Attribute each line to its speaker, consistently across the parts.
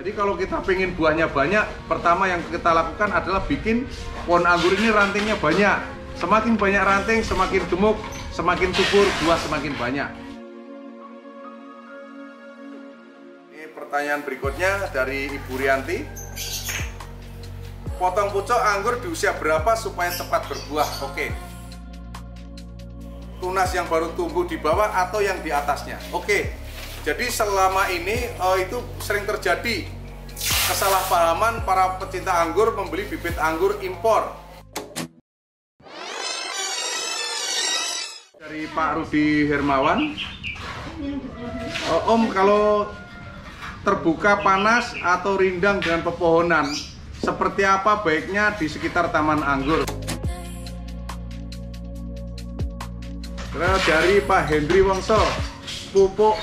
Speaker 1: Jadi kalau kita pengen buahnya banyak, pertama yang kita lakukan adalah bikin pohon anggur ini rantingnya banyak. Semakin banyak ranting, semakin gemuk, semakin subur, buah semakin banyak. Ini pertanyaan berikutnya dari Ibu Rianti. Potong pucuk anggur di usia berapa supaya cepat berbuah? Oke. Tunas yang baru tumbuh di bawah atau yang di atasnya? Oke. Jadi selama ini itu sering terjadi kesalahpahaman para pecinta anggur membeli bibit anggur impor. Dari Pak Rudi Hermawan, Om, kalau terbuka panas atau rindang dengan pepohonan, seperti apa baiknya di sekitar taman anggur? Terus dari Pak Hendri Wongso, pupuk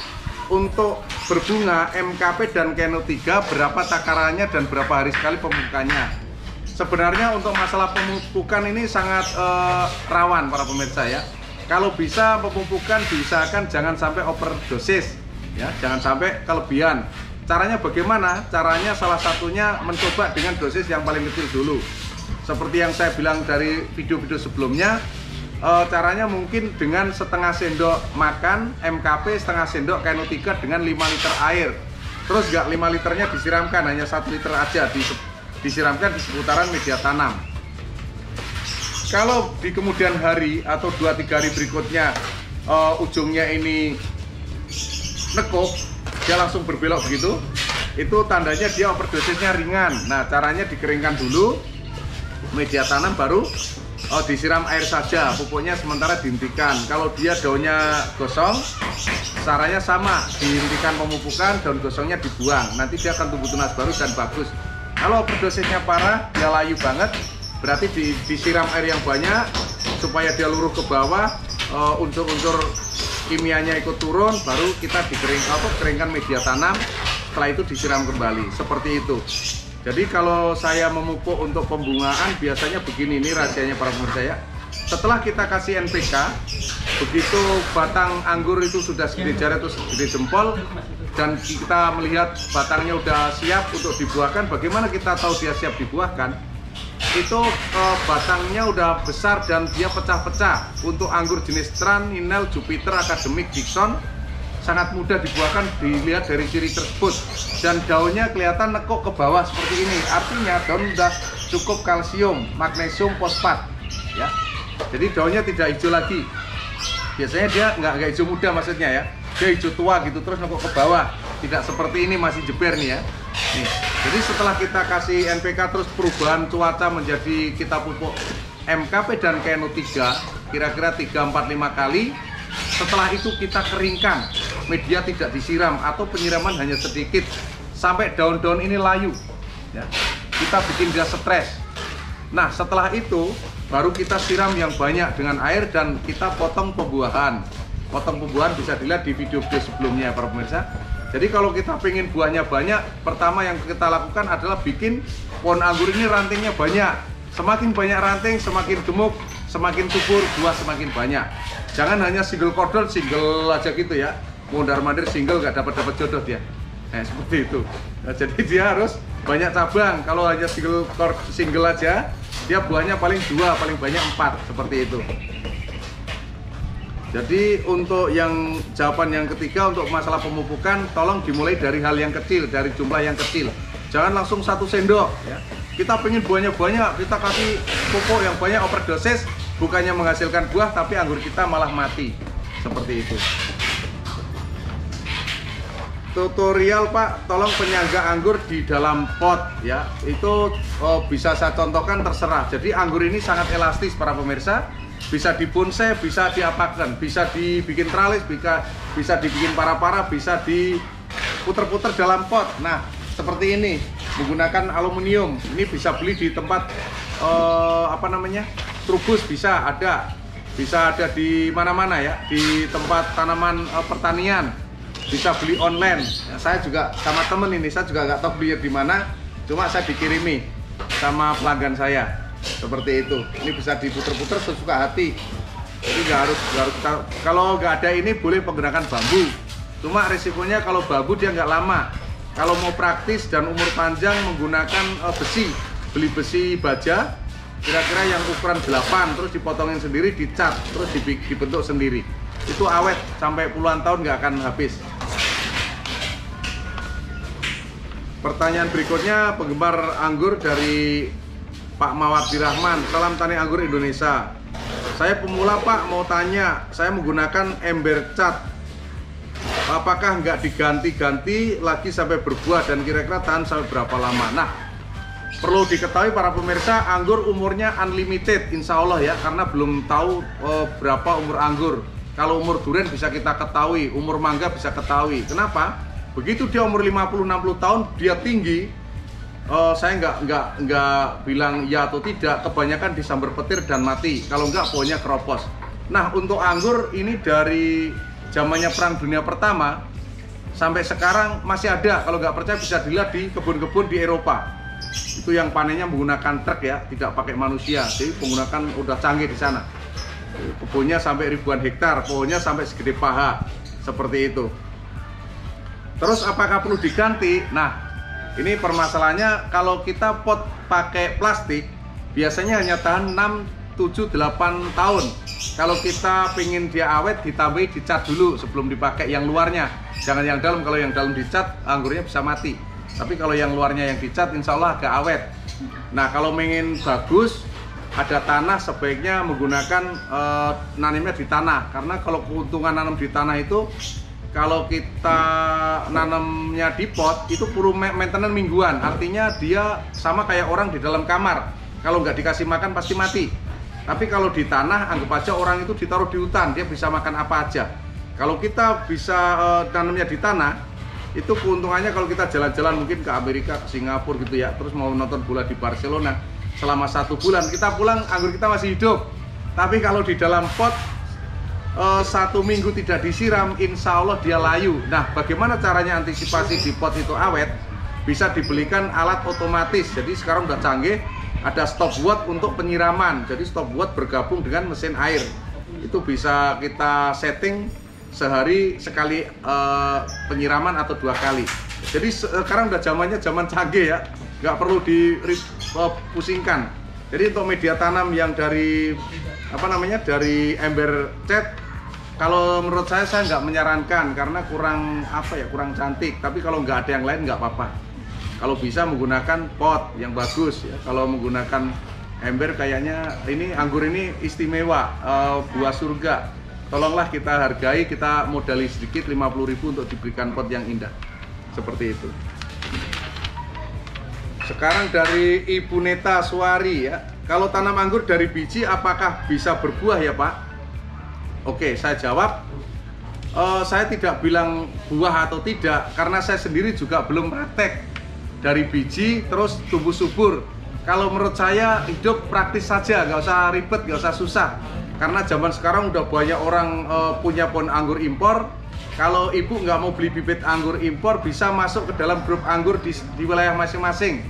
Speaker 1: untuk berbunga MKP dan Keno 3 berapa takarannya dan berapa hari sekali pemupukannya? Sebenarnya untuk masalah pemupukan ini sangat rawan para pemirsa ya. Kalau bisa pemupukan diusahakan jangan sampai overdosis ya, jangan sampai kelebihan. Caranya bagaimana? Caranya salah satunya mencoba dengan dosis yang paling kecil dulu. Seperti yang saya bilang dari video-video sebelumnya, caranya mungkin dengan setengah sendok makan MKP, setengah sendok Keno 3 dengan 5 liter air. Terus nggak 5 liternya disiramkan, hanya 1 liter aja disiramkan di seputaran media tanam. Kalau di kemudian hari atau 2-3 hari berikutnya ujungnya ini nekuk, dia langsung berbelok begitu, itu tandanya dia overdosisnya ringan. Nah, caranya dikeringkan dulu media tanam, baru disiram air saja, pupuknya sementara dihentikan. Kalau dia daunnya gosong, caranya sama, dihentikan pemupukan, daun gosongnya dibuang. Nanti dia akan tumbuh tunas baru dan bagus. Kalau overdosisnya parah, dia layu banget, berarti disiram air yang banyak supaya dia luruh ke bawah, unsur-unsur kimianya ikut turun, baru kita keringkan media tanam. Setelah itu disiram kembali, seperti itu. Jadi kalau saya memupuk untuk pembungaan biasanya begini, ini rahasianya para pemirsa ya. Setelah kita kasih NPK, begitu batang anggur itu sudah segede jari atau segede jempol, dan kita melihat batangnya udah siap untuk dibuahkan, bagaimana kita tahu dia siap dibuahkan? Itu batangnya udah besar dan dia pecah-pecah. Untuk anggur jenis Tran, Inel, Jupiter, Akademik, Dixon, sangat mudah dibuahkan dilihat dari ciri tersebut. Dan daunnya kelihatan nekuk ke bawah seperti ini, artinya daun sudah cukup kalsium, magnesium, fosfat ya. Jadi daunnya tidak hijau lagi. Biasanya dia nggak hijau muda maksudnya ya, dia hijau tua gitu terus nekuk ke bawah, tidak seperti ini masih jeber nih ya. Nih, jadi setelah kita kasih NPK terus perubahan cuaca menjadi kita pupuk MKP dan Keno 3 kira-kira 3, 4, 5 kali. Setelah itu kita keringkan, media tidak disiram atau penyiraman hanya sedikit sampai daun-daun ini layu ya. Kita bikin dia stres. Nah, setelah itu baru kita siram yang banyak dengan air dan kita potong pembuahan. Potong pembuahan bisa dilihat di video-video sebelumnya para pemirsa. Jadi kalau kita pengen buahnya banyak, pertama yang kita lakukan adalah bikin pohon anggur ini rantingnya banyak. Semakin banyak ranting, semakin gemuk, semakin subur, buah semakin banyak. Jangan hanya single cordon, single aja gitu ya. Mondar-mandir single nggak dapat jodoh dia. Nah, seperti itu. Nah, jadi dia harus banyak cabang. Kalau hanya single aja, dia buahnya paling 2, paling banyak 4, seperti itu. Jadi untuk yang jawaban yang ketiga untuk masalah pemupukan, tolong dimulai dari hal yang kecil, dari jumlah yang kecil. Jangan langsung 1 sendok ya. Kita pengen buahnya banyak, kita kasih pupuk yang banyak overdosis, bukannya menghasilkan buah tapi anggur kita malah mati. Seperti itu. Tutorial Pak, tolong penyangga anggur di dalam pot ya. Itu bisa saya contohkan, terserah. Jadi anggur ini sangat elastis para pemirsa. Bisa dibonsai, bisa diapakan, bisa dibikin tralis, bisa dibikin para-para, bisa diputer-puter dalam pot. Nah, seperti ini menggunakan aluminium. Ini bisa beli di tempat trubus, bisa ada di mana-mana ya, di tempat tanaman pertanian, bisa beli online ya. Saya juga sama temen ini, saya juga nggak tahu belinya di mana, cuma saya dikirimi sama pelanggan saya seperti itu. Ini bisa diputer-puter sesuka hati. Jadi nggak harus kalau nggak ada ini boleh menggunakan bambu, cuma resikonya kalau bambu dia nggak lama. Kalau mau praktis dan umur panjang menggunakan besi, beli besi baja kira-kira yang ukuran 8, terus dipotongin sendiri, dicat, terus dibentuk sendiri. Itu awet sampai puluhan tahun nggak akan habis. Pertanyaan berikutnya, penggemar anggur dari Pak Mawati Rahman. Salam tani anggur Indonesia. Saya pemula Pak, mau tanya, saya menggunakan ember cat, apakah nggak diganti-ganti lagi sampai berbuah dan kira-kira tahan sampai berapa lama? Nah, perlu diketahui para pemirsa, anggur umurnya unlimited insya Allah ya, karena belum tahu berapa umur anggur. Kalau umur durian bisa kita ketahui, umur mangga bisa ketahui. Kenapa? Begitu dia umur 50-60 tahun, dia tinggi, saya nggak bilang ya atau tidak, kebanyakan disambar petir dan mati. Kalau nggak pohonnya keropos. Nah, untuk anggur ini dari zamannya Perang Dunia Pertama sampai sekarang masih ada. Kalau nggak percaya bisa dilihat di kebun-kebun di Eropa. Itu yang panennya menggunakan truk ya, tidak pakai manusia. Jadi menggunakan udah canggih di sana. Kebunnya sampai ribuan hektar, pohonnya sampai segede paha, seperti itu. Terus apakah perlu diganti? Nah, ini permasalahannya kalau kita pot pakai plastik biasanya hanya tahan 6, 7, 8 tahun. Kalau kita pengen dia awet ditambahi dicat dulu sebelum dipakai yang luarnya. Jangan yang dalam, kalau yang dalam dicat anggurnya bisa mati. Tapi kalau yang luarnya yang dicat insya Allah agak awet. Nah, kalau pengen bagus ada tanah sebaiknya menggunakan nanamnya di tanah. Karena kalau keuntungan nanam di tanah itu, kalau kita nanamnya di pot itu perlu maintenance mingguan. Artinya dia sama kayak orang di dalam kamar. Kalau nggak dikasih makan pasti mati. Tapi kalau di tanah, anggap aja orang itu ditaruh di hutan, dia bisa makan apa aja. Kalau kita bisa tanamnya di tanah, itu keuntungannya kalau kita jalan-jalan mungkin ke Amerika, ke Singapura gitu ya, terus mau nonton bola di Barcelona selama 1 bulan, kita pulang anggur kita masih hidup. Tapi kalau di dalam pot 1 minggu tidak disiram, insya Allah dia layu. Nah, bagaimana caranya antisipasi di pot itu awet? Bisa dibelikan alat otomatis. Jadi sekarang udah canggih, ada stopwatch untuk penyiraman. Jadi stopwatch bergabung dengan mesin air. Itu bisa kita setting sehari sekali penyiraman atau 2 kali. Jadi sekarang udah zamannya zaman canggih ya, nggak perlu dipusingkan. Jadi untuk media tanam yang dari dari ember cat, kalau menurut saya nggak menyarankan karena kurang cantik. Tapi kalau nggak ada yang lain nggak apa-apa. Kalau bisa menggunakan pot yang bagus ya. Kalau menggunakan ember kayaknya ini anggur ini istimewa, buah surga. Tolonglah kita hargai, kita modali sedikit 50.000 untuk diberikan pot yang indah. Seperti itu. Sekarang dari Ibu Neta Suari ya. Kalau tanam anggur dari biji apakah bisa berbuah ya Pak? Oke, saya jawab. Saya tidak bilang buah atau tidak karena saya sendiri juga belum praktek dari biji terus tumbuh subur. Kalau menurut saya hidup praktis saja, nggak usah ribet, nggak usah susah. Karena zaman sekarang udah banyak orang punya pohon anggur impor. Kalau ibu nggak mau beli bibit anggur impor, bisa masuk ke dalam grup anggur di wilayah masing-masing.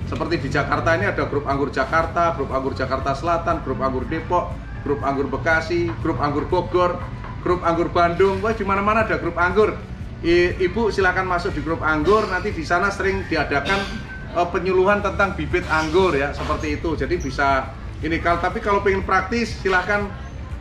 Speaker 1: Seperti di Jakarta ini ada grup anggur Jakarta, grup anggur Jakarta Selatan, grup anggur Depok, grup anggur Bekasi, grup anggur Bogor, grup anggur Bandung. Wah, di mana-mana ada grup anggur. Ibu silakan masuk di grup anggur. Nanti di sana sering diadakan penyuluhan tentang bibit anggur ya, seperti itu. Jadi bisa ini. Tapi kalau pengen praktis, silakan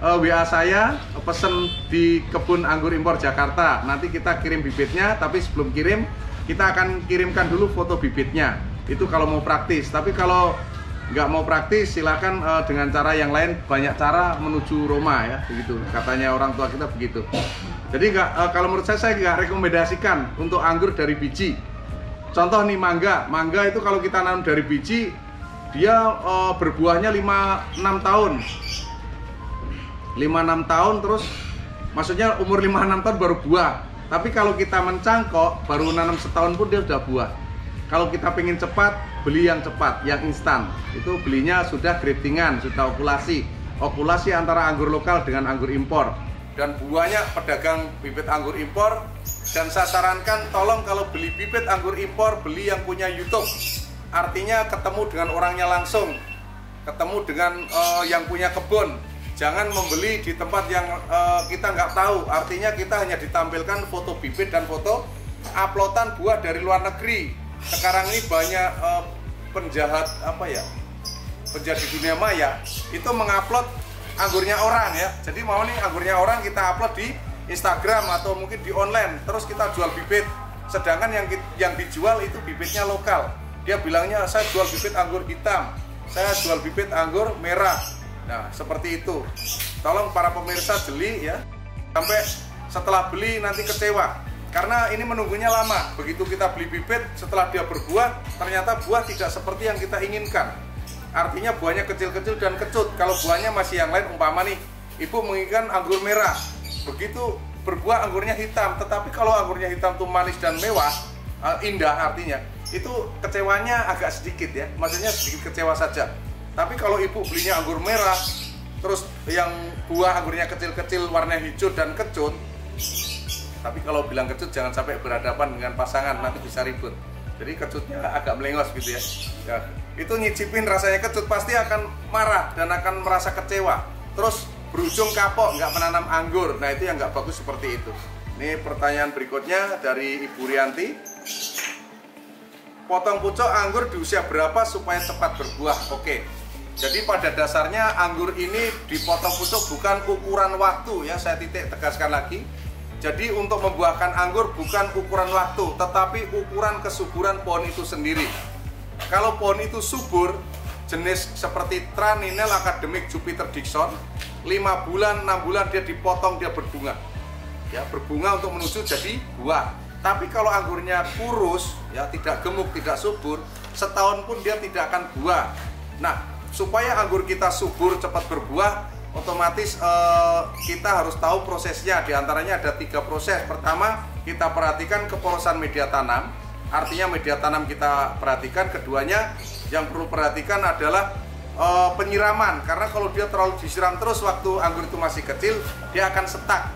Speaker 1: WA saya, pesen di kebun anggur impor Jakarta. Nanti kita kirim bibitnya. Tapi sebelum kirim, kita akan kirimkan dulu foto bibitnya. Itu kalau mau praktis. Tapi kalau nggak mau praktis, silakan dengan cara yang lain. Banyak cara menuju Roma ya, begitu. Katanya orang tua kita begitu. Jadi kalau menurut saya nggak rekomendasikan untuk anggur dari biji. Contoh nih mangga itu kalau kita nanam dari biji, dia berbuahnya 5-6 tahun. 5-6 tahun terus, maksudnya umur 5-6 tahun baru buah. Tapi kalau kita mencangkok, baru nanam setahun pun dia sudah buah. Kalau kita pengen cepat, beli yang cepat, yang instan. Itu belinya sudah graftingan, sudah okulasi antara anggur lokal dengan anggur impor. Dan buahnya pedagang bibit anggur impor. Dan saya sarankan tolong kalau beli bibit anggur impor, beli yang punya YouTube. Artinya ketemu dengan orangnya langsung, ketemu dengan yang punya kebun. Jangan membeli di tempat yang kita nggak tahu. Artinya kita hanya ditampilkan foto bibit dan foto uploadan buah dari luar negeri. Sekarang ini banyak penjahat penjahat di dunia maya itu mengupload anggurnya orang ya. Jadi mau nih anggurnya orang kita upload di Instagram atau mungkin di online, terus kita jual bibit. Sedangkan yang dijual itu bibitnya lokal. Dia bilangnya saya jual bibit anggur hitam, saya jual bibit anggur merah. Nah seperti itu. Tolong para pemirsa jeli ya, sampai setelah beli nanti kecewa. Karena ini menunggunya lama. Begitu kita beli bibit, setelah dia berbuah, ternyata buah tidak seperti yang kita inginkan. Artinya buahnya kecil-kecil dan kecut. Kalau buahnya masih yang lain, umpama nih, ibu menginginkan anggur merah, begitu berbuah anggurnya hitam. Tetapi kalau anggurnya hitam itu manis dan mewah, indah artinya, itu kecewanya agak sedikit ya. Maksudnya sedikit kecewa saja. Tapi kalau ibu belinya anggur merah, terus yang buah anggurnya kecil-kecil, warna hijau dan kecut. Tapi kalau bilang kecut jangan sampai berhadapan dengan pasangan, nanti bisa ribut. Jadi kecutnya agak melengos gitu ya. Ya, itu nyicipin rasanya kecut pasti akan marah dan akan merasa kecewa. Terus berujung kapok, nggak menanam anggur. Nah itu yang nggak bagus seperti itu. Ini pertanyaan berikutnya dari Ibu Rianti. Potong pucuk anggur di usia berapa supaya cepat berbuah? Oke. Jadi pada dasarnya anggur ini dipotong pucuk bukan ukuran waktu ya, saya titik tegaskan lagi. Jadi untuk membuahkan anggur bukan ukuran waktu, tetapi ukuran kesuburan pohon itu sendiri. Kalau pohon itu subur, jenis seperti Traninel Academic Jupiter Dixon, 5 bulan, 6 bulan dia dipotong, dia berbunga. Ya, berbunga untuk menuju jadi buah. Tapi kalau anggurnya kurus, ya tidak gemuk, tidak subur, setahun pun dia tidak akan buah. Nah, supaya anggur kita subur, cepat berbuah, otomatis kita harus tahu prosesnya. Di antaranya ada 3 proses. Pertama, kita perhatikan keporosan media tanam. Artinya media tanam kita perhatikan. Keduanya yang perlu perhatikan adalah penyiraman. Karena kalau dia terlalu disiram terus waktu anggur itu masih kecil, dia akan setak.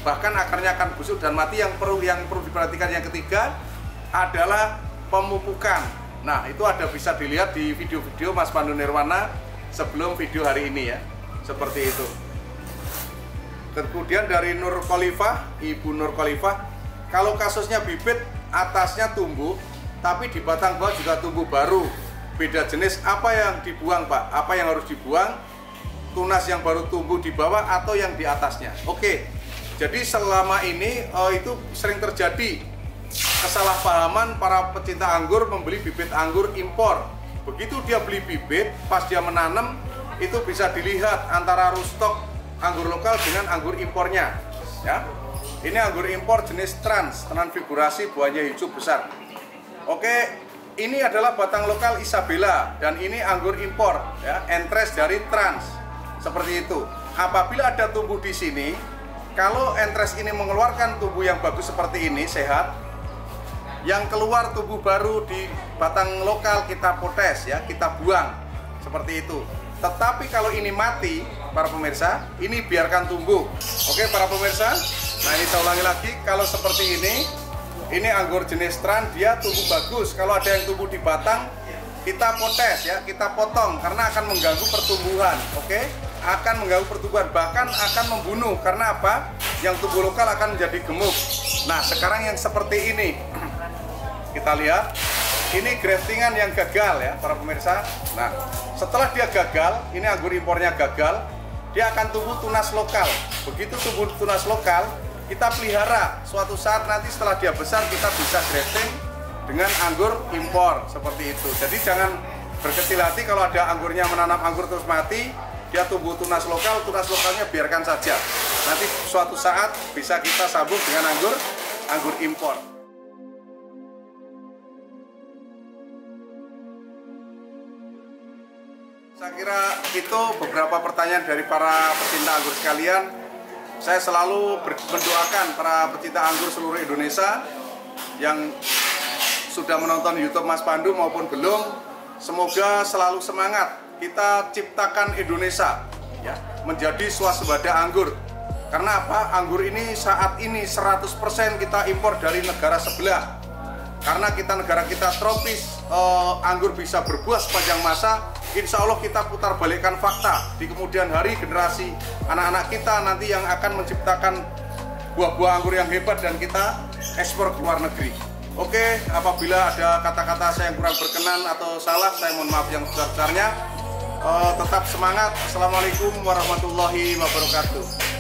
Speaker 1: Bahkan akarnya akan busuk dan mati. Yang perlu diperhatikan yang ketiga adalah pemupukan. Nah, itu ada bisa dilihat di video-video Mas Pandu Nirwana sebelum video hari ini ya. Seperti itu. Kemudian dari Nur Khalifah, Ibu Nur Khalifah, kalau kasusnya bibit atasnya tumbuh, tapi di batang bawah juga tumbuh baru, beda jenis, apa yang dibuang Pak? Apa yang harus dibuang? Tunas yang baru tumbuh di bawah atau yang di atasnya? Oke, jadi selama ini itu sering terjadi kesalahpahaman para pecinta anggur membeli bibit anggur impor. Begitu dia beli bibit, pas dia menanam, itu bisa dilihat antara rootstock anggur lokal dengan anggur impornya ya. Ini anggur impor jenis transfigurasi, buahnya hijau besar. Oke, ini adalah batang lokal Isabella dan ini anggur impor ya, entres dari trans. Seperti itu. Apabila ada tumbuh di sini, kalau entres ini mengeluarkan tumbuh yang bagus seperti ini, sehat, yang keluar tumbuh baru di batang lokal kita potes ya, kita buang. Seperti itu. Tetapi kalau ini mati, para pemirsa, ini biarkan tumbuh. Oke para pemirsa, nah ini saya ulangi lagi, kalau seperti ini anggur jenis trans, dia tumbuh bagus. Kalau ada yang tumbuh di batang, kita potes ya, kita potong karena akan mengganggu pertumbuhan. Oke, akan mengganggu pertumbuhan, bahkan akan membunuh. Karena apa? Yang tumbuh lokal akan menjadi gemuk. Nah sekarang yang seperti ini, kita lihat. Ini graftingan yang gagal ya para pemirsa. Nah setelah dia gagal, ini anggur impornya gagal, dia akan tumbuh tunas lokal. Begitu tumbuh tunas lokal, kita pelihara. Suatu saat nanti setelah dia besar, kita bisa grafting dengan anggur impor seperti itu. Jadi jangan berkecil hati kalau ada anggurnya menanam anggur terus mati, dia tumbuh tunas lokalnya biarkan saja. Nanti suatu saat bisa kita sambung dengan anggur impor. Saya kira itu beberapa pertanyaan dari para pecinta anggur sekalian. Saya selalu mendoakan para pecinta anggur seluruh Indonesia yang sudah menonton YouTube Mas Pandu maupun belum, semoga selalu semangat. Kita ciptakan Indonesia ya, menjadi swasembada anggur. Karena apa? Anggur ini saat ini 100% kita impor dari negara sebelah. Karena negara kita tropis, anggur bisa berbuah sepanjang masa. Insya Allah kita putar balikkan fakta. Di kemudian hari generasi anak-anak kita nanti yang akan menciptakan buah-buah anggur yang hebat dan kita ekspor ke luar negeri. Oke, apabila ada kata-kata saya yang kurang berkenan atau salah, saya mohon maaf yang sebesar-besarnya. Tetap semangat. Assalamualaikum warahmatullahi wabarakatuh.